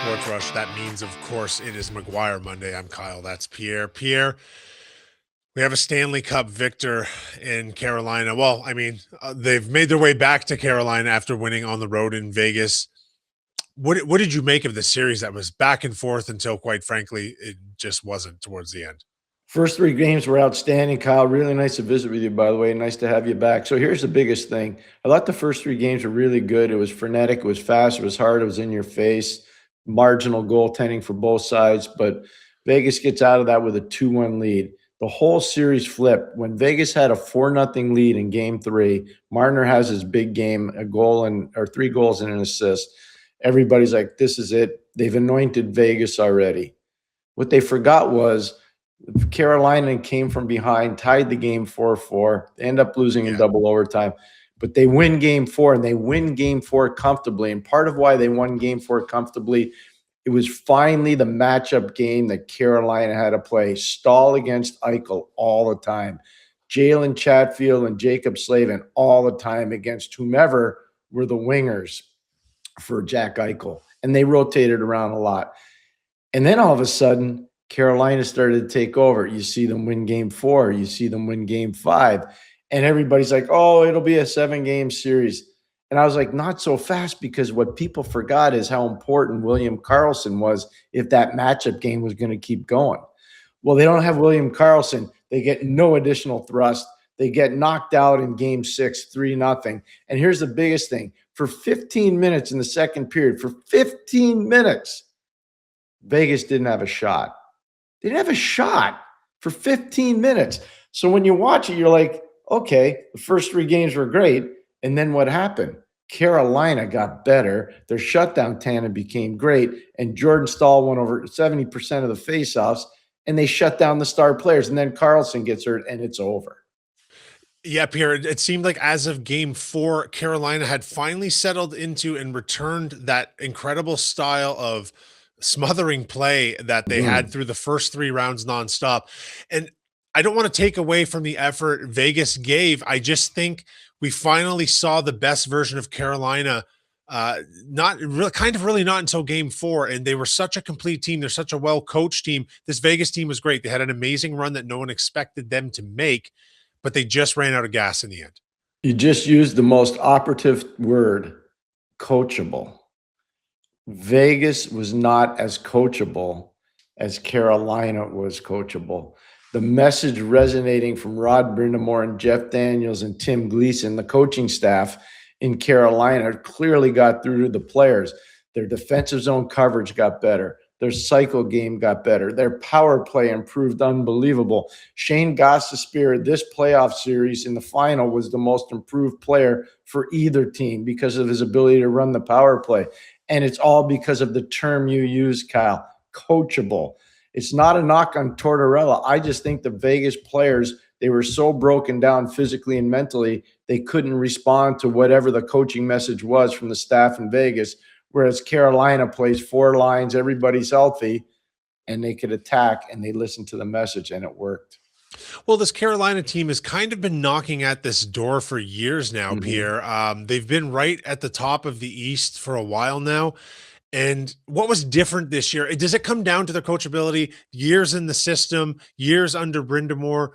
Sports Rush. That means, of course, it is McGuire Monday. I'm Kyle. That's Pierre. Pierre, we have a Stanley Cup victor in Carolina. Well, I mean, they've made their way back to Carolina after winning on the road in Vegas. What did you make of the series that was back and forth until, quite frankly, it just wasn't towards the end? First three games were outstanding, Kyle. Really nice to visit with you, by the way. Nice to have you back. So here's the biggest thing. I thought the first three games were really good. It was frenetic, it was fast, it was hard, it was in your face. Marginal goaltending for both sides, but Vegas gets out of that with a 2-1 lead. The whole series flipped. When Vegas had a 4-0 lead in game three, Marner has his big game, a goal and or 3 goals and an assist. Everybody's like, this is it. They've anointed Vegas already. What they forgot was Carolina came from behind, tied the game 4-4. They end up losing in double overtime, but they win game 4, and they win game 4 comfortably. And part of why they won game 4 comfortably, it was finally the matchup game that Carolina had to play. Stahl against Eichel all the time. Jalen Chatfield and Jacob Slavin all the time against whomever were the wingers for Jack Eichel. And they rotated around a lot. And then all of a sudden, Carolina started to take over. You see them win game 4. You see them win game 5. And everybody's like, oh, it'll be a 7-game series. And I was like, not so fast, because what people forgot is how important William Karlsson was if that matchup game was going to keep going. Well, they don't have William Karlsson. They get no additional thrust. They get knocked out in game 6, 3-0. And here's the biggest thing. For 15 minutes in the second period, for 15 minutes, Vegas didn't have a shot. They didn't have a shot for 15 minutes. So when you watch it, you're like, okay, the first 3 games were great. And then what happened? Carolina got better. Their shutdown tandem became great. And Jordan Stahl won over 70% of the faceoffs, and they shut down the star players. And then Karlsson gets hurt, and it's over. Yeah, Pierre, it seemed like as of game 4, Carolina had finally settled into and returned that incredible style of smothering play that they had through the first 3 rounds nonstop. And I don't want to take away from the effort Vegas gave. I just think we finally saw the best version of Carolina. Not really, kind of really not until game 4. And they were such a complete team. They're such a well-coached team. This Vegas team was great. They had an amazing run that no one expected them to make, but they just ran out of gas in the end. You just used the most operative word, coachable. Vegas was not as coachable as Carolina was coachable. The message resonating from Rod Brindamore and Jeff Daniels and Tim Gleason, the coaching staff in Carolina, clearly got through to the players. Their defensive zone coverage got better. Their cycle game got better. Their power play improved unbelievable. Shane Gostisbehere, this playoff series in the final, was the most improved player for either team because of his ability to run the power play. And it's all because of the term you used, Kyle, coachable. It's not a knock on Tortorella. I just think the Vegas players, they were so broken down physically and mentally, they couldn't respond to whatever the coaching message was from the staff in Vegas, whereas Carolina plays 4 lines, everybody's healthy, and they could attack, and they listened to the message, and it worked. Well, this Carolina team has kind of been knocking at this door for years now, Pierre. They've been right at the top of the East for a while now. And what was different this year? Does it come down to their coachability, years in the system, years under Brindamore?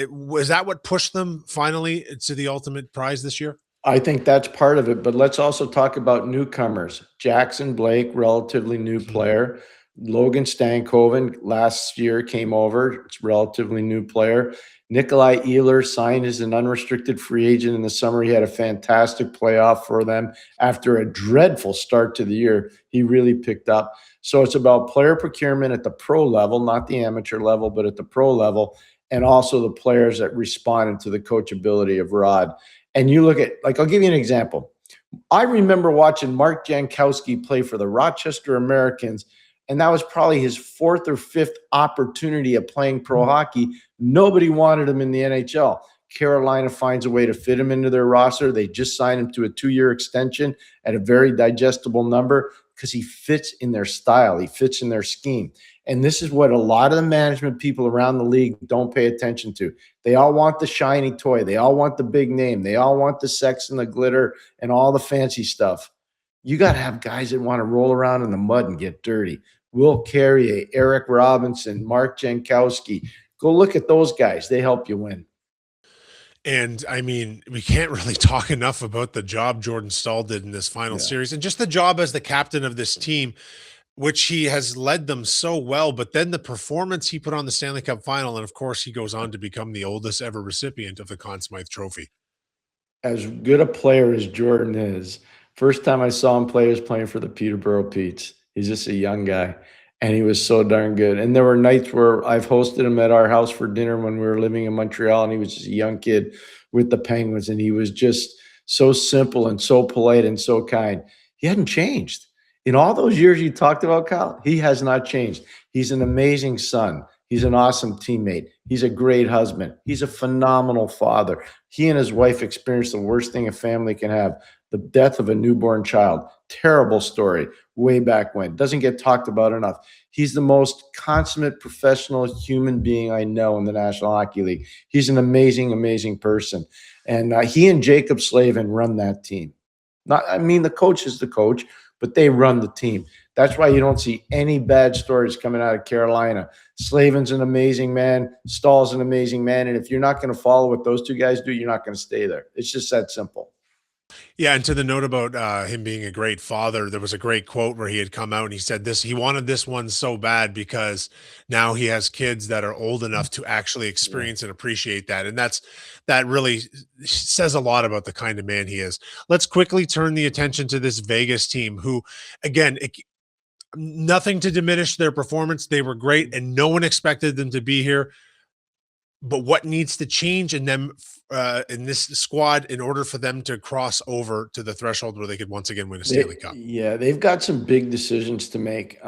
Was that what pushed them finally to the ultimate prize this year? I think that's part of it, but let's also talk about newcomers. Jackson Blake, relatively new player. Logan Stankoven last year came over. It's a relatively new player. Nikolai Ehlers signed as an unrestricted free agent in the summer. He had a fantastic playoff for them. After a dreadful start to the year, he really picked up. So it's about player procurement at the pro level, not the amateur level, but at the pro level, and also the players that responded to the coachability of Rod. And you look at, like, I'll give you an example. I remember watching Mark Jankowski play for the Rochester Americans, and that was probably his 4th or 5th opportunity of playing pro hockey. Nobody wanted him in the NHL. Carolina finds a way to fit him into their roster. They just signed him to a 2-year extension at a very digestible number because he fits in their style. He fits in their scheme. And this is what a lot of the management people around the league don't pay attention to. They all want the shiny toy. They all want the big name. They all want the sex and the glitter and all the fancy stuff. You got to have guys that want to roll around in the mud and get dirty. Will Carrier, Eric Robinson, Mark Jankowski. Go look at those guys. They help you win. And I mean, we can't really talk enough about the job Jordan Stahl did in this final Yeah. series and just the job as the captain of this team, which he has led them so well. But then the performance he put on the Stanley Cup final. And of course, he goes on to become the oldest ever recipient of the Conn Smythe Trophy. As good a player as Jordan is, first time I saw him play was playing for the Peterborough Petes. He's just a young guy, and he was so darn good. And there were nights where I've hosted him at our house for dinner when we were living in Montreal, and he was just a young kid with the Penguins, and he was just so simple and so polite and so kind. He hadn't changed. In all those years you talked about, Kyle, he has not changed. He's an amazing son. He's an awesome teammate. He's a great husband. He's a phenomenal father. He and his wife experienced the worst thing a family can have, the death of a newborn child. Terrible story way back when. Doesn't get talked about enough. He's the most consummate professional human being I know in the National Hockey League. He's an amazing, amazing person. And he and Jacob Slavin run that team. Not, I mean, the coach is the coach, but they run the team. That's why you don't see any bad stories coming out of Carolina. Slavin's an amazing man. Stahl's an amazing man. And if you're not going to follow what those two guys do, you're not going to stay there. It's just that simple. Yeah, and to the note about him being a great father, there was a great quote where he had come out and he said this, he wanted this one so bad because now he has kids that are old enough to actually Yeah. experience and appreciate that. And that really says a lot about the kind of man he is. Let's quickly turn the attention to this Vegas team who, again, nothing to diminish their performance. They were great and no one expected them to be here. But what needs to change in them in this squad in order for them to cross over to the threshold where they could once again win a Stanley Cup? Yeah, they've got some big decisions to make.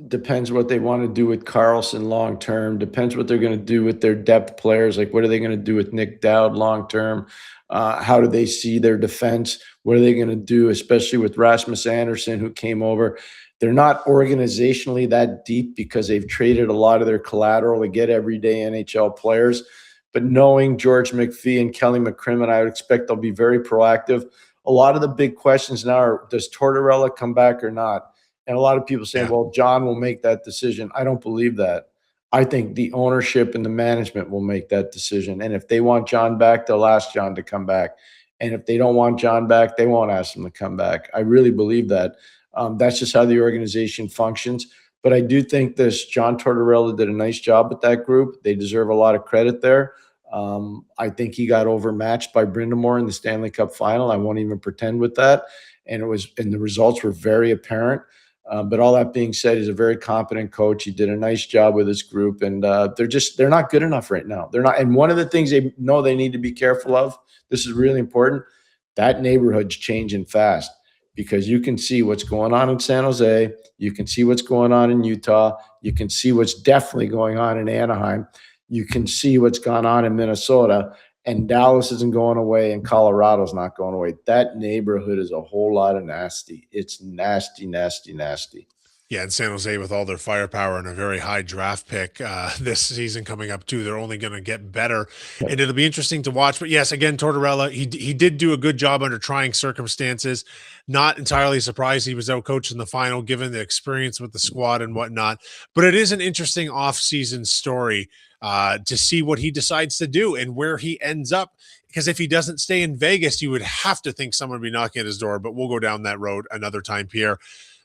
Depends what they want to do with Carlson long term. Depends what they're going to do with their depth players. Like, what are they going to do with Nick Dowd long term? How do they see their defense? What are they going to do, especially with Rasmus Anderson, who came over? They're not organizationally that deep because they've traded a lot of their collateral to get everyday NHL players. But knowing George McPhee and Kelly McCrimmon, I would expect they'll be very proactive. A lot of the big questions now are, does Tortorella come back or not? And a lot of people saying, Yeah. well, John will make that decision. I don't believe that. I think the ownership and the management will make that decision. And if they want John back, they'll ask John to come back. And if they don't want John back, they won't ask him to come back. I really believe that. That's just how the organization functions. But I do think this John Tortorella did a nice job with that group. They deserve a lot of credit there. I think he got overmatched by Brindamore in the Stanley Cup final. I won't even pretend with that. And the results were very apparent. But all that being said, he's a very competent coach. He did a nice job with his group, and they're not good enough right now. They're not. And one of the things they know they need to be careful of, this is really important, that neighborhood's changing fast, because you can see what's going on in San Jose. You can see what's going on in Utah. You can see what's definitely going on in Anaheim. You can see what's gone on in Minnesota. And Dallas isn't going away, and Colorado's not going away. That neighborhood is a whole lot of nasty. It's nasty, nasty, nasty. Yeah, and San Jose with all their firepower and a very high draft pick this season coming up too, they're only going to get better, and it'll be interesting to watch. But yes, again, Tortorella, he did do a good job under trying circumstances. Not entirely surprised he was out coached in the final, given the experience with the squad and whatnot. But it is an interesting off-season story to see what he decides to do and where he ends up. Because if he doesn't stay in Vegas, you would have to think someone would be knocking at his door. But we'll go down that road another time, Pierre,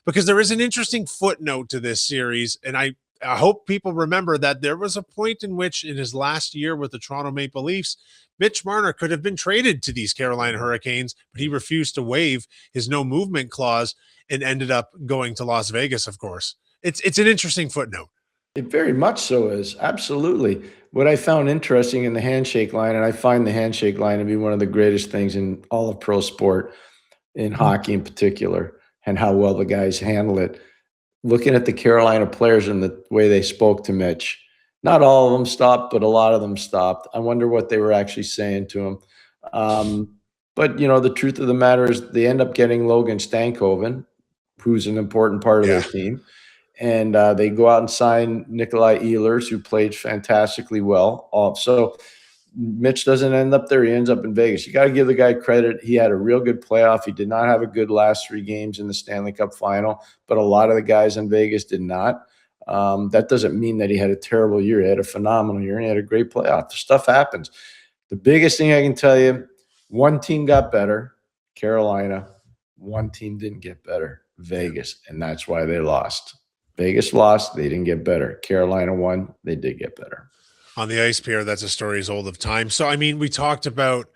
because there is an interesting footnote to this series. And I hope people remember that there was a point in which, in his last year with the Toronto Maple Leafs, Mitch Marner could have been traded to these Carolina Hurricanes, but he refused to waive his no movement clause and ended up going to Las Vegas, of course. It's an interesting footnote. It very much so is. Absolutely. What I found interesting in the handshake line, and I find the handshake line to be one of the greatest things in all of pro sport, in hockey in particular, and how well the guys handle it. Looking at the Carolina players and the way they spoke to Mitch, not all of them stopped, but a lot of them stopped. I wonder what they were actually saying to him. But the truth of the matter is they end up getting Logan Stankoven, who's an important part of their Yeah. team. And they go out and sign Nikolai Ehlers, who played fantastically well. So Mitch doesn't end up there. He ends up in Vegas. You got to give the guy credit. He had a real good playoff. He did not have a good last 3 games in the Stanley Cup final, but a lot of the guys in Vegas did not. That doesn't mean that he had a terrible year. He had a phenomenal year, and he had a great playoff. The stuff happens. The biggest thing I can tell you, one team got better, Carolina. One team didn't get better, Vegas, and that's why they lost. Vegas lost. They didn't get better. Carolina won. They did get better. On the ice, Pierre, that's a story as old of time. So, I mean, we talked about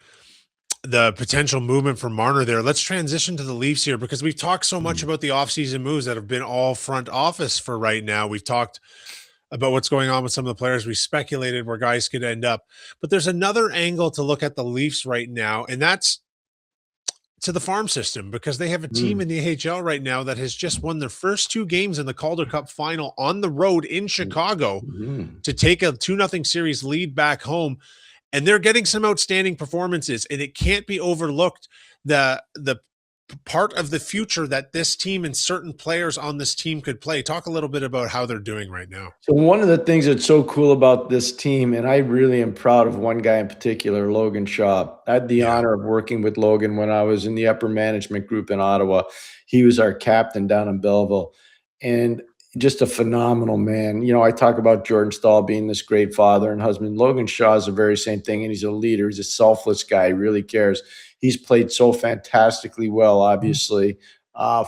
the potential movement for Marner there. Let's transition to the Leafs here because we've talked so much about the offseason moves that have been all front office for right now. We've talked about what's going on with some of the players. We speculated where guys could end up. But there's another angle to look at the Leafs right now, and that's to the farm system because they have a team in the AHL right now that has just won their first 2 games in the Calder Cup final on the road in Chicago to take a 2-0 series lead back home. And they're getting some outstanding performances, and it can't be overlooked the part of the future that this team and certain players on this team could play. Talk a little bit about how they're doing right now. So one of the things that's so cool about this team, and I really am proud of one guy in particular, Logan Shaw. I had the honor of working with Logan when I was in the upper management group in Ottawa. He was our captain down in Belleville, and just a phenomenal man. You know, I talk about Jordan Stahl being this great father and husband. Logan Shaw is the very same thing, and he's a leader. He's a selfless guy. He really cares. He's played so fantastically well, obviously,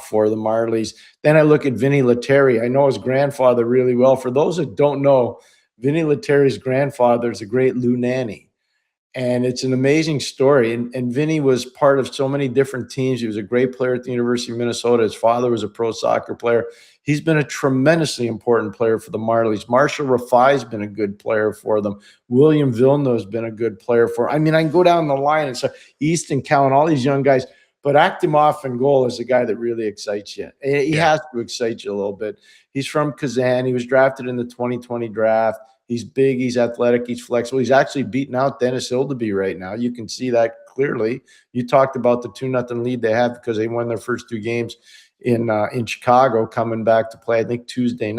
for the Marlies. Then I look at Vinny Lettieri. I know his grandfather really well. For those that don't know, Vinny Lettieri's grandfather is a great Lou Nanny. And it's an amazing story. And Vinny was part of so many different teams. He was a great player at the University of Minnesota. His father was a pro soccer player. He's been a tremendously important player for the Marlies. Marshall Rafai's been a good player for them. William Villeneuve's been a good player for. I mean, I can go down the line and say Easton Cowan, all these young guys. But Akhtimov in goal is the guy that really excites you. He has to excite you a little bit. He's from Kazan. He was drafted in the 2020 draft. He's big, he's athletic, he's flexible. He's actually beating out Dennis Hildeby right now. You can see that clearly. You talked about the 2-0 lead they have because they won their first 2 games in Chicago, coming back to play, I think, Tuesday,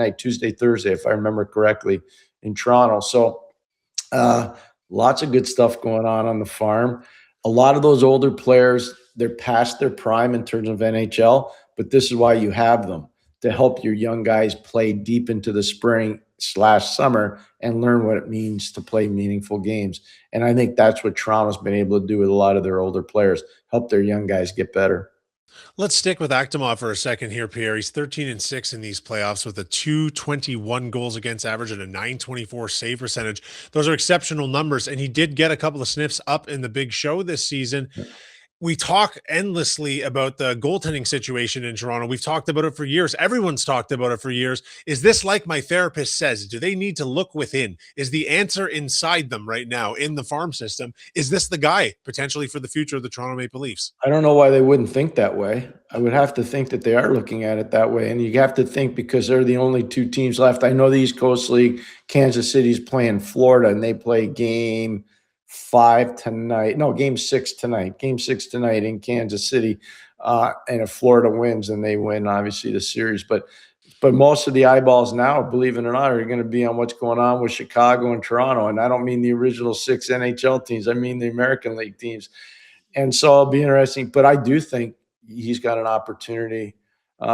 Thursday, if I remember correctly, in Toronto. So lots of good stuff going on the farm. A lot of those older players, they're past their prime in terms of NHL, but this is why you have them, to help your young guys play deep into the spring/summer and learn what it means to play meaningful games. And I think that's what Toronto's been able to do with a lot of their older players, help their young guys get better. Let's stick with Akhtimov for a second here, Pierre. He's 13-6 in these playoffs with a 221 goals against average and a 924 save percentage. Those are exceptional numbers, and he did get a couple of sniffs up in the big show this season. We talk endlessly about the goaltending situation in Toronto. We've talked about it for years. Everyone's talked about it for years. Is this like my therapist says? Do they need to look within? Is the answer inside them right now in the farm system? Is this the guy potentially for the future of the Toronto Maple Leafs? I don't know why they wouldn't think that way. I would have to think that they are looking at it that way. And you have to think because they're the only 2 teams left. I know the East Coast League, Kansas City's playing Florida, and they play game 5 tonight. No, game 6 tonight. Game 6 tonight in Kansas City. And if Florida wins, then they win, obviously, the series. But most of the eyeballs now, believe it or not, are going to be on what's going on with Chicago and Toronto. And I don't mean the original 6 NHL teams. I mean the American League teams. And so it'll be interesting. But I do think he's got an opportunity.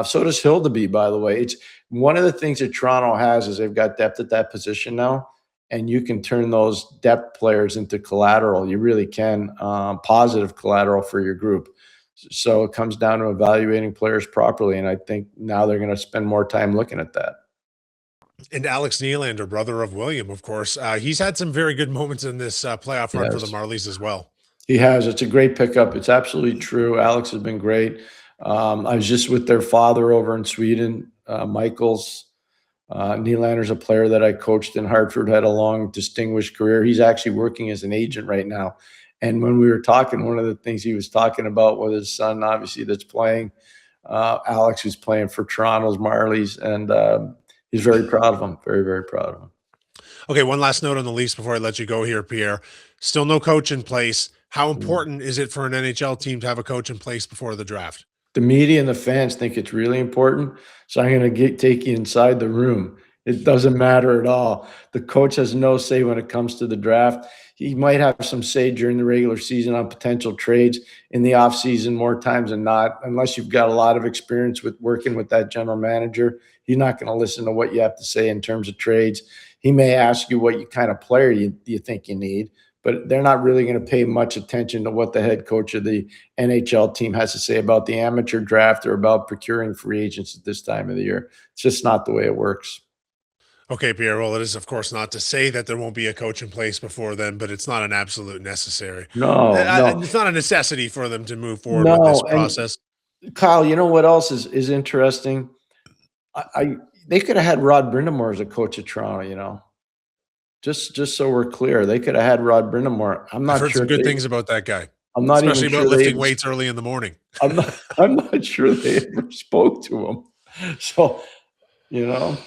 So does Hildeby, by the way. It's one of the things that Toronto has is they've got depth at that position now. And you can turn those depth players into collateral. You really can, positive collateral for your group. So it comes down to evaluating players properly. And I think now they're going to spend more time looking at that. And Alex Nylander, brother of William, of course, he's had some very good moments in this playoff run for the Marlies as well. He has. It's a great pickup. It's absolutely true. Alex has been great. I was just with their father over in Sweden, Michael's. Nylander's a player that I coached in Hartford, had a long, distinguished career. He's actually working as an agent right now. And when we were talking, one of the things he was talking about was his son, obviously, that's playing. Alex, who's playing for Toronto's Marlies, and he's very proud of him. Very, very proud of him. Okay, one last note on the Leafs before I let you go here, Pierre. Still no coach in place. How important is it for an NHL team to have a coach in place before the draft? The media and the fans think it's really important. So I'm going to take you inside the room. It doesn't matter at all. The coach has no say when it comes to the draft. He might have some say during the regular season on potential trades. In the offseason, more times than not, unless you've got a lot of experience with working with that general manager, he's not going to listen to what you have to say in terms of trades. He may ask you what kind of player you think you need, but they're not really going to pay much attention to what the head coach of the NHL team has to say about the amateur draft or about procuring free agents at this time of the year. It's just not the way it works. Okay, Pierre. Well, it is, of course, not to say that there won't be a coach in place before then, but it's not an absolute necessary. No, no, It's not a necessity for them to move forward with this no. And process. Kyle, you know what else is interesting? I they could have had Rod Brindamore as a coach of Toronto, you know. Just so we're clear, they could have had Rod Brindamore. I've heard some good things about that guy, I'm not even especially about sure they lifting ever weights early in the morning. I'm not sure they ever spoke to him. So, you know,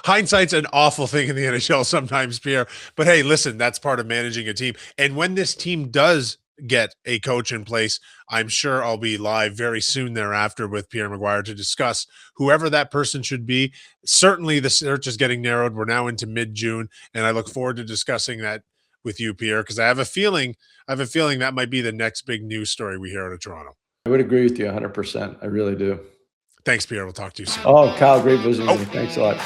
Hindsight's an awful thing in the NHL sometimes, Pierre. But hey, listen, that's part of managing a team. And when this team does get a coach in place, I'm sure I'll be live very soon thereafter with Pierre McGuire to discuss whoever that person should be. Certainly, the search is getting narrowed. We're now into mid-June, and I look forward to discussing that with you, Pierre, because I have a feeling that might be the next big news story we hear out of Toronto. I would agree with you 100%. I really do. Thanks, Pierre. We'll talk to you soon. Oh, Kyle, great visiting Oh. you. Thanks a lot.